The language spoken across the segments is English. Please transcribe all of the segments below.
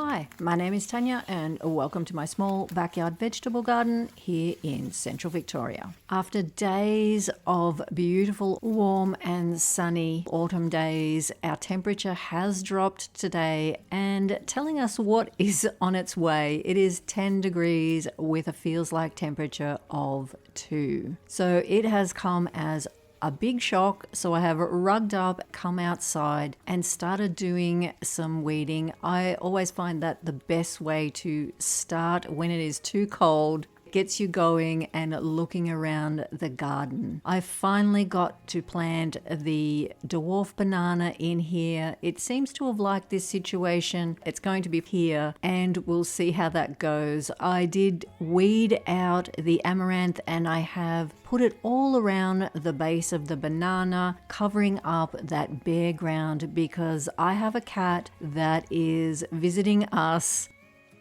Hi, my name is Tanya and welcome to my small backyard vegetable garden here in central Victoria. After days of beautiful, warm and sunny autumn days, our temperature has dropped today and telling us what is on its way. It is 10 degrees with a feels like temperature of 2. So it has come as a big shock, so I have rugged up, come outside and started doing some weeding. I always find that the best way to start when it is too cold, gets you going and looking around the garden. I finally got to plant the dwarf banana in here. It seems to have liked this situation. It's going to be here and we'll see how that goes. I did weed out the amaranth and I have put it all around the base of the banana, covering up that bare ground because I have a cat that is visiting us.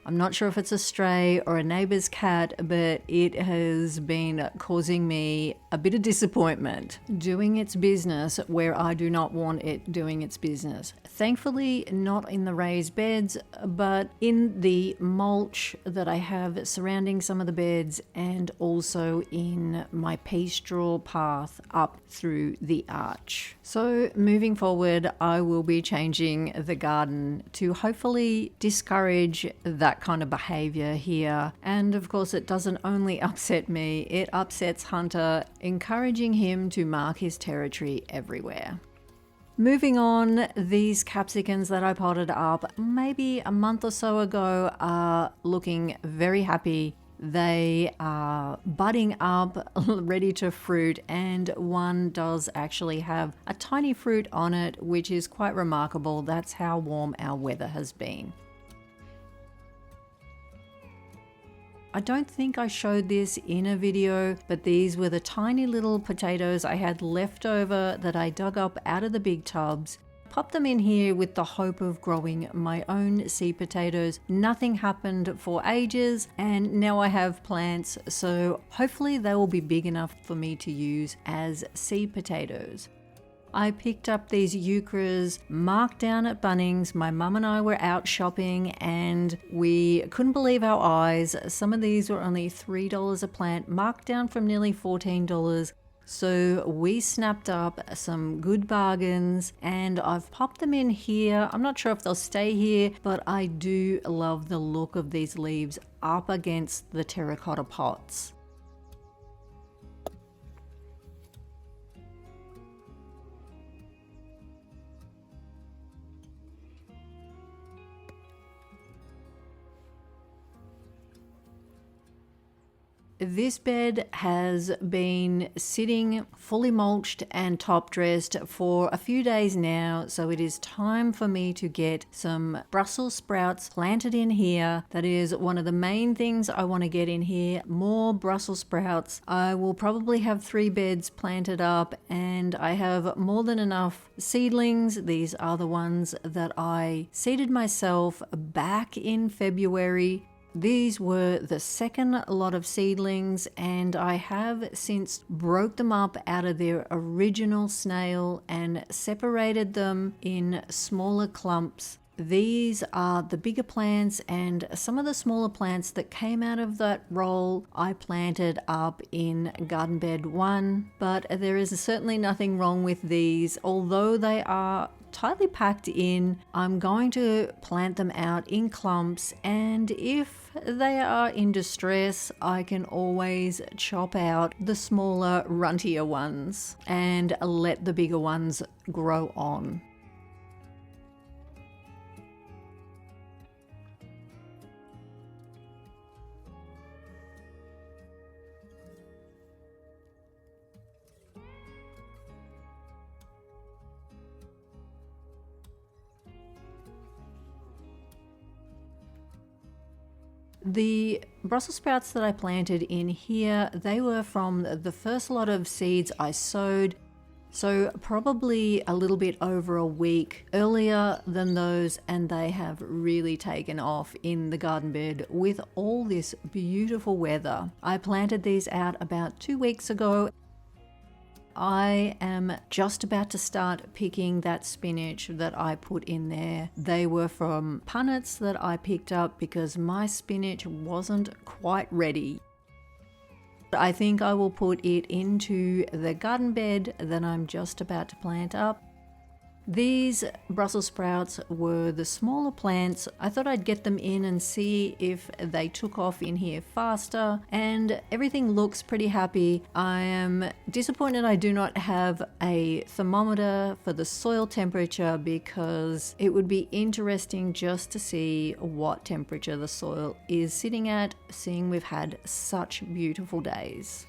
I'm not sure if it's a stray or a neighbor's cat, but it has been causing me a bit of disappointment, doing its business where I do not want it doing its business. Thankfully, not in the raised beds, but in the mulch that I have surrounding some of the beds and also in my pea straw path up through the arch. So moving forward, I will be changing the garden to hopefully discourage that kind of behavior here. And of course, it doesn't only upset me, it upsets Hunter, encouraging him to mark his territory everywhere. Moving on, these capsicums that I potted up maybe a month or so ago are looking very happy. They are budding up, ready to fruit, and one does actually have a tiny fruit on it, which is quite remarkable. That's how warm our weather has been. I don't think I showed this in a video, but these were the tiny little potatoes I had left over that I dug up out of the big tubs. Popped them in here with the hope of growing my own seed potatoes. Nothing happened for ages and now I have plants, so hopefully they will be big enough for me to use as seed potatoes. I picked up these euchres marked down at Bunnings. My mum and I were out shopping and we couldn't believe our eyes. Some of these were only $3 a plant, marked down from nearly $14. So we snapped up some good bargains and I've popped them in here. I'm not sure if they'll stay here, but I do love the look of these leaves up against the terracotta pots. This bed has been sitting fully mulched and top dressed for a few days now, so it is time for me to get some Brussels sprouts planted in here. That is one of the main things I want to get in here, more Brussels sprouts. I will probably have 3 beds planted up and I have more than enough seedlings. These are the ones that I seeded myself back in February. These were the second lot of seedlings and I have since broke them up out of their original snail and separated them in smaller clumps. These are the bigger plants and some of the smaller plants that came out of that roll I planted up in garden bed 1, but there is certainly nothing wrong with these. Although they are tightly packed in, I'm going to plant them out in clumps, and if they are in distress I can always chop out the smaller runtier ones and let the bigger ones grow on. The Brussels sprouts that I planted in here, they were from the first lot of seeds I sowed, so probably a little bit over a week earlier than those, and they have really taken off in the garden bed with all this beautiful weather. I planted these out about 2 weeks ago. I am just about to start picking that spinach that I put in there. They were from punnets that I picked up because my spinach wasn't quite ready. I think I will put it into the garden bed that I'm just about to plant up. These Brussels sprouts were the smaller plants. I thought I'd get them in and see if they took off in here faster, and everything looks pretty happy. I am disappointed I do not have a thermometer for the soil temperature because it would be interesting just to see what temperature the soil is sitting at, seeing we've had such beautiful days.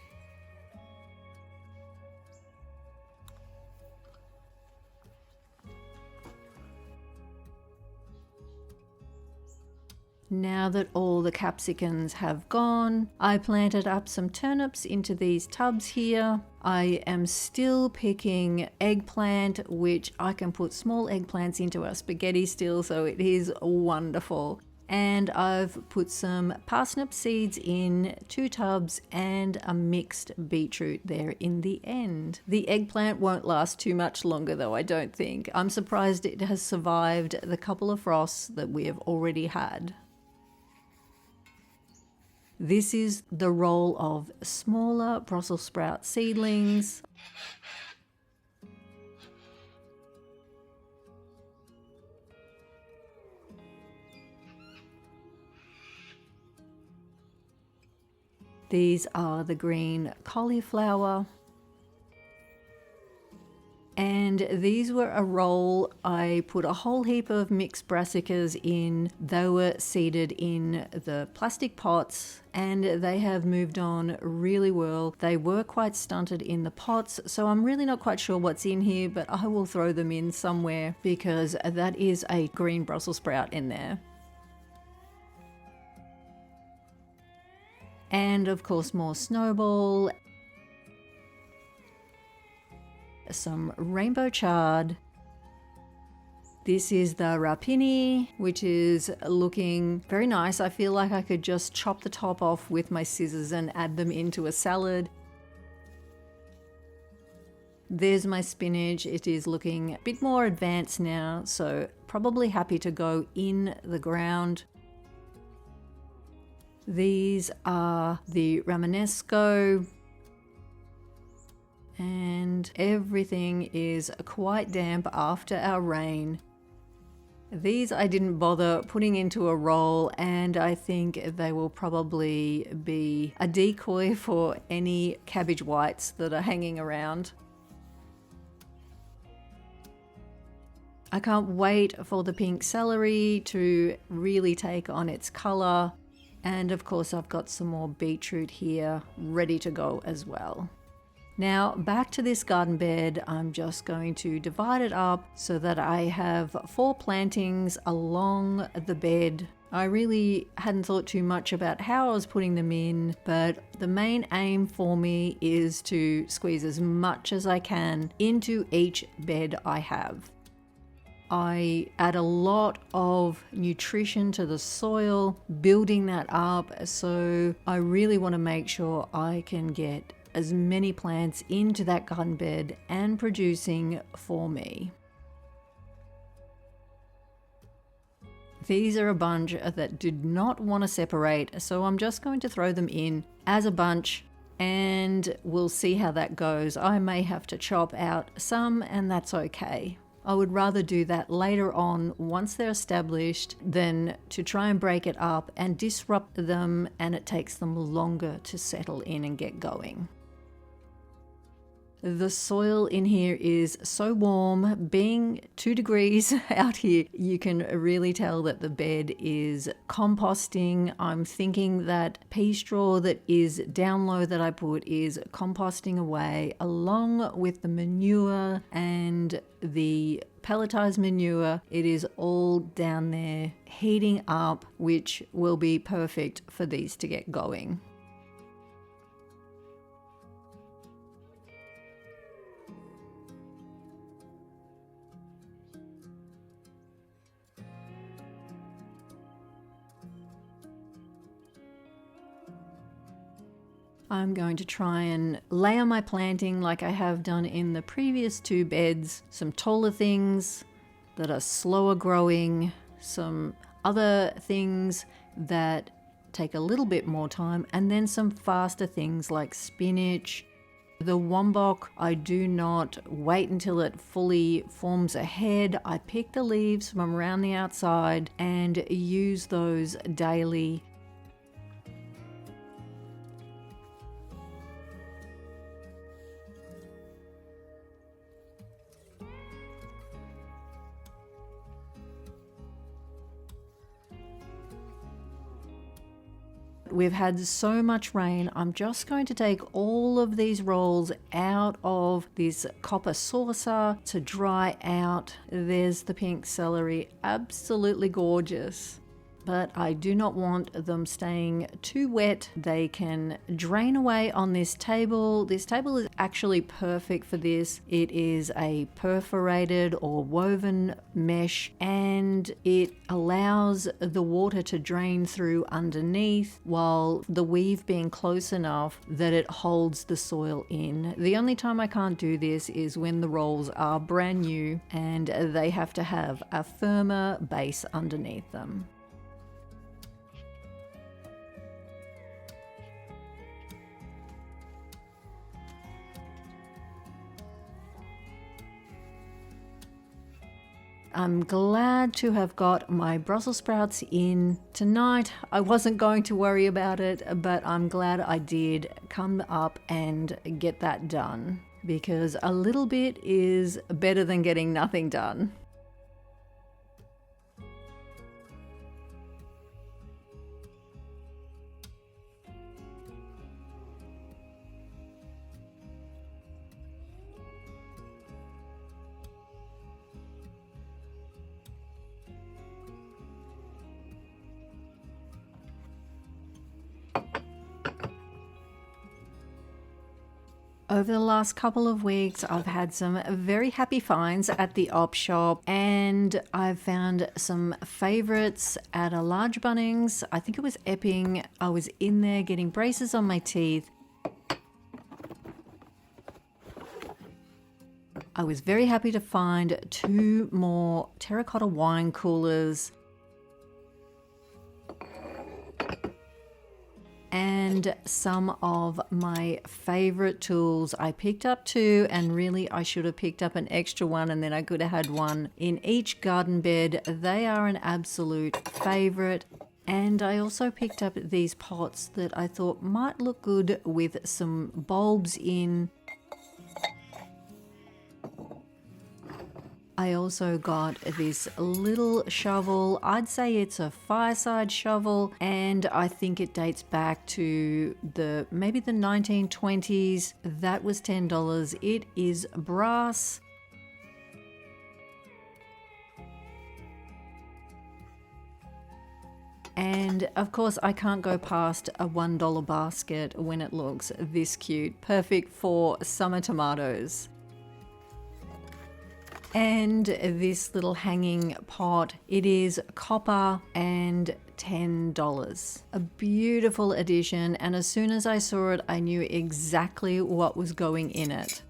Now that all the capsicums have gone, I planted up some turnips into these tubs here. I am still picking eggplant, which I can put small eggplants into our spaghetti still, so it is wonderful. And I've put some parsnip seeds in 2 tubs and a mixed beetroot there in the end. The eggplant won't last too much longer though, I don't think. I'm surprised it has survived the couple of frosts that we have already had. This is the roll of smaller Brussels sprout seedlings. These are the green cauliflower. And these were a roll. I put a whole heap of mixed brassicas in. They were seeded in the plastic pots and they have moved on really well. They were quite stunted in the pots, so I'm really not quite sure what's in here, but I will throw them in somewhere because that is a green Brussels sprout in there. And of course more snowball, some rainbow chard. This is the rapini, which is looking very nice. I feel like I could just chop the top off with my scissors and add them into a salad. There's my spinach. It is looking a bit more advanced now, so probably happy to go in the ground. These are the Romanesco, and everything is quite damp after our rain. These I didn't bother putting into a roll, and I think they will probably be a decoy for any cabbage whites that are hanging around. I can't wait for the pink celery to really take on its color. And of course I've got some more beetroot here ready to go as well. Now back to this garden bed, I'm just going to divide it up so that I have 4 plantings along the bed. I really hadn't thought too much about how I was putting them in, but the main aim for me is to squeeze as much as I can into each bed I have. I add a lot of nutrition to the soil, building that up, so I really want to make sure I can get as many plants into that garden bed and producing for me. These are a bunch that did not want to separate, so I'm just going to throw them in as a bunch and we'll see how that goes. I may have to chop out some, and that's okay. I would rather do that later on once they're established than to try and break it up and disrupt them, and it takes them longer to settle in and get going. The soil in here is so warm. Being 2 degrees out here, you can really tell that the bed is composting. I'm thinking that pea straw that is down low that I put is composting away, along with the manure and the pelletized manure. It is all down there heating up, which will be perfect for these to get going. I'm going to try and layer my planting like I have done in the previous 2 beds. Some taller things that are slower growing, some other things that take a little bit more time, and then some faster things like spinach. The wombok, I do not wait until it fully forms a head. I pick the leaves from around the outside and use those daily. We've had so much rain, I'm just going to take all of these rolls out of this copper saucer to dry out. There's the pink celery, absolutely gorgeous. But I do not want them staying too wet. They can drain away on this table. This table is actually perfect for this. It is a perforated or woven mesh, and it allows the water to drain through underneath while the weave being close enough that it holds the soil in. The only time I can't do this is when the rolls are brand new and they have to have a firmer base underneath them. I'm glad to have got my Brussels sprouts in tonight. I wasn't going to worry about it, but I'm glad I did come up and get that done, because a little bit is better than getting nothing done. Over the last couple of weeks, I've had some very happy finds at the op shop, and I've found some favorites at a large Bunnings. I think it was Epping. I was in there getting braces on my teeth. I was very happy to find 2 more terracotta wine coolers and some of my favorite tools. I picked up 2, and really I should have picked up an extra one, and then I could have had one in each garden bed. They are an absolute favorite. And I also picked up these pots that I thought might look good with some bulbs in. I also got this little shovel. I'd say it's a fireside shovel, and I think it dates back to maybe the 1920s. That was $10. It is brass. And of course, I can't go past a $1 basket when it looks this cute. Perfect for summer tomatoes. And this little hanging pot, it is copper and $10. A beautiful addition, and as soon as I saw it, I knew exactly what was going in it.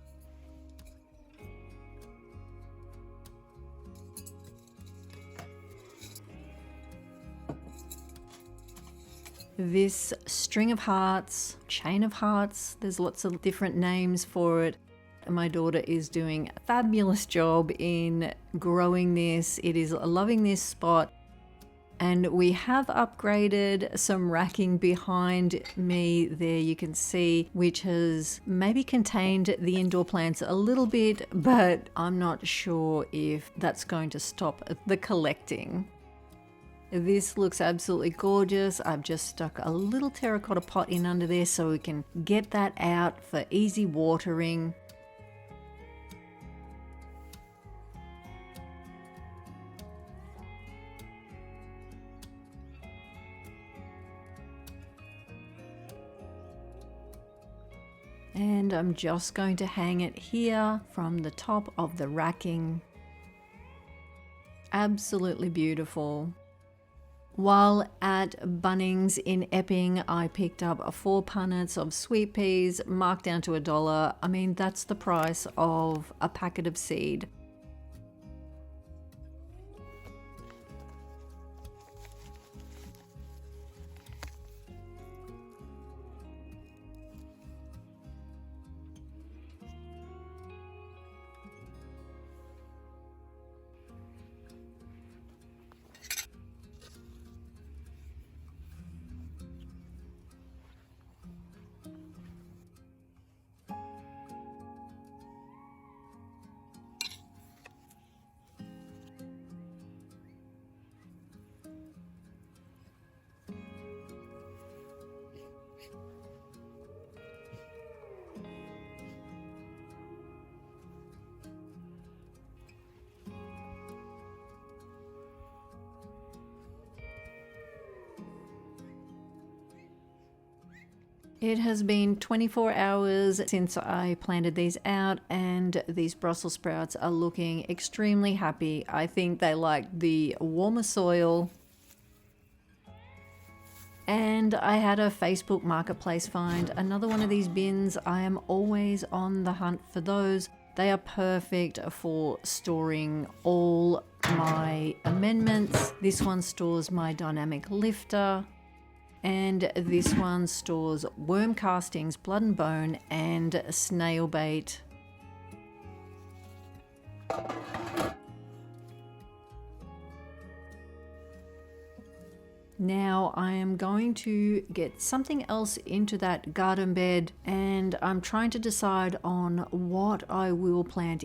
This string of hearts, chain of hearts, there's lots of different names for it. My daughter is doing a fabulous job in growing this. It is loving this spot. And we have upgraded some racking behind me there, you can see, which has maybe contained the indoor plants a little bit, but I'm not sure if that's going to stop the collecting. This looks absolutely gorgeous. I've just stuck a little terracotta pot in under there so we can get that out for easy watering. And I'm just going to hang it here from the top of the racking. Absolutely beautiful. While at Bunnings in Epping, I picked up 4 punnets of sweet peas, marked down to $1. I mean, that's the price of a packet of seed. It has been 24 hours since I planted these out, and these Brussels sprouts are looking extremely happy. I think they like the warmer soil. And I had a Facebook Marketplace find another one of these bins. I am always on the hunt for those. They are perfect for storing all my amendments. This one stores my dynamic lifter. And this one stores worm castings, blood and bone, and snail bait. Now I am going to get something else into that garden bed, and I'm trying to decide on what I will plant.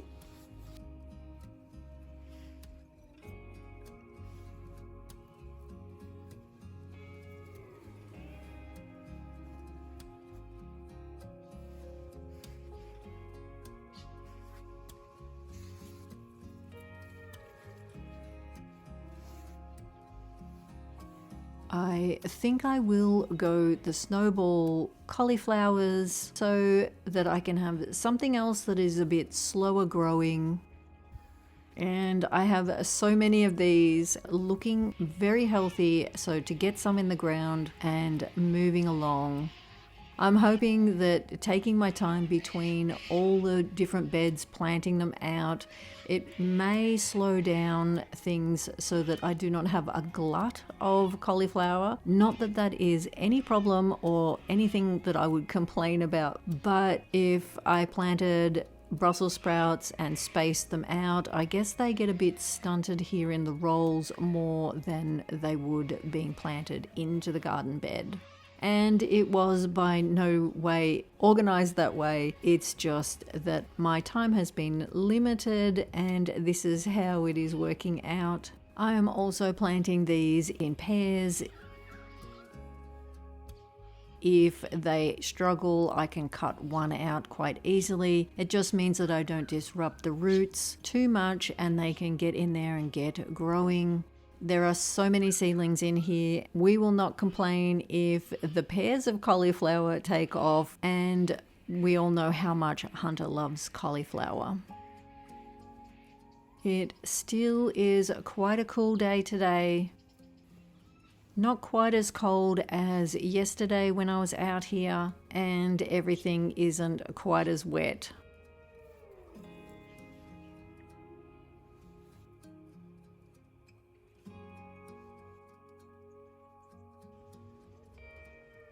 I think I will go the snowball cauliflowers so that I can have something else that is a bit slower growing. And I have so many of these looking very healthy, so to get some in the ground and moving along. I'm hoping that taking my time between all the different beds, planting them out, it may slow down things so that I do not have a glut of cauliflower. Not that that is any problem or anything that I would complain about, but if I planted Brussels sprouts and spaced them out, I guess they get a bit stunted here in the rolls more than they would being planted into the garden bed. And it was by no way organized that way. It's just that my time has been limited and this is how it is working out. I am also planting these in pairs. If they struggle, I can cut one out quite easily. It just means that I don't disrupt the roots too much and they can get in there and get growing. There are so many seedlings in here. We will not complain if the pairs of cauliflower take off, and we all know how much Hunter loves cauliflower. It still is quite a cool day today. Not quite as cold as yesterday when I was out here, and everything isn't quite as wet.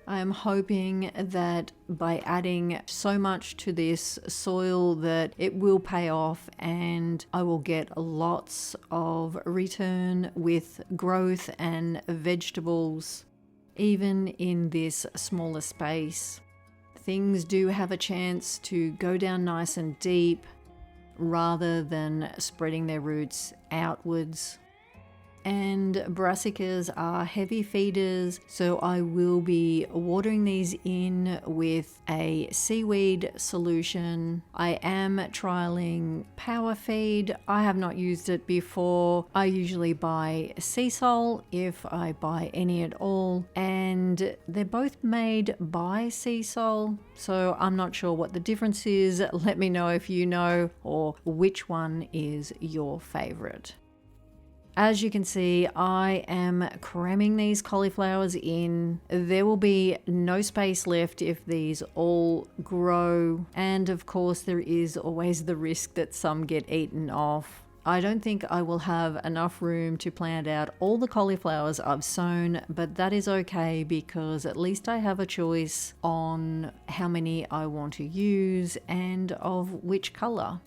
I am hoping that by adding so much to this soil that it will pay off and I will get lots of return with growth and vegetables, even in this smaller space. Things do have a chance to go down nice and deep rather than spreading their roots outwards. And brassicas are heavy feeders, so I will be watering these in with a seaweed solution. I am trialing power feed. I have not used it before. I usually buy sea salt if I buy any at all, and they're both made by sea salt, so I'm not sure what the difference is. Let me know if you know or which one is your favorite. As you can see, I am cramming these cauliflowers in. There will be no space left if these all grow. And of course, there is always the risk that some get eaten off. I don't think I will have enough room to plant out all the cauliflowers I've sown, but that is okay because at least I have a choice on how many I want to use and of which color.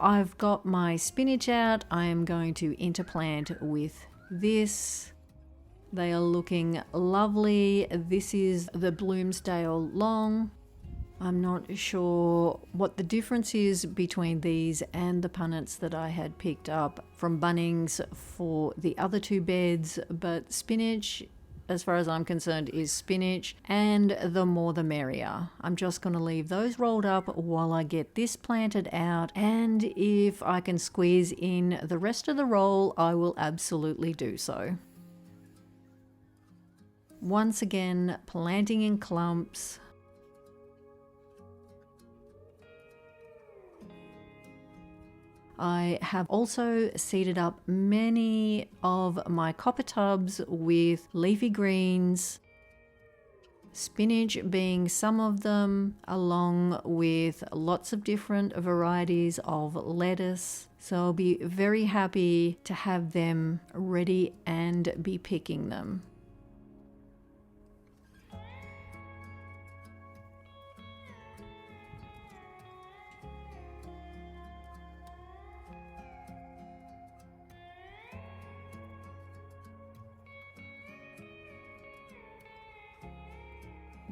I've got my spinach out. I am going to interplant with this. They are looking lovely. This is the Bloomsdale Long. I'm not sure what the difference is between these and the punnets that I had picked up from Bunnings for the other two beds, but spinach, as far as I'm concerned, is spinach, and the more the merrier. I'm just going to leave those rolled up while I get this planted out, and if I can squeeze in the rest of the roll, I will absolutely do so. Once again, planting in clumps. I have also seeded up many of my copper tubs with leafy greens, spinach being some of them, along with lots of different varieties of lettuce. So I'll be very happy to have them ready and be picking them.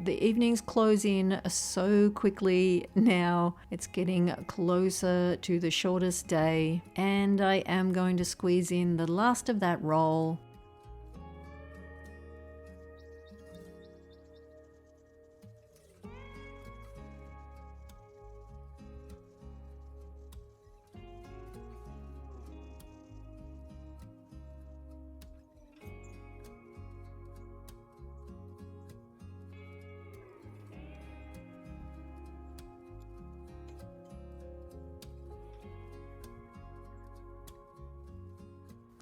The evenings close in so quickly now. It's getting closer to the shortest day, and I am going to squeeze in the last of that roll.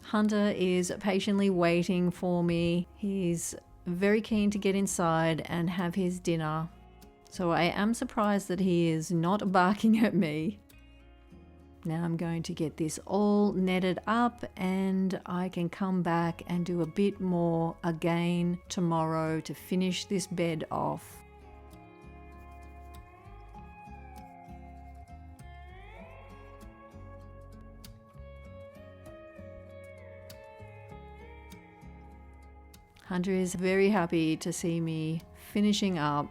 Hunter is patiently waiting for me. He's very keen to get inside and have his dinner. So I am surprised that he is not barking at me. Now I'm going to get this all netted up and I can come back and do a bit more again tomorrow to finish this bed off. Hunter is very happy to see me finishing up.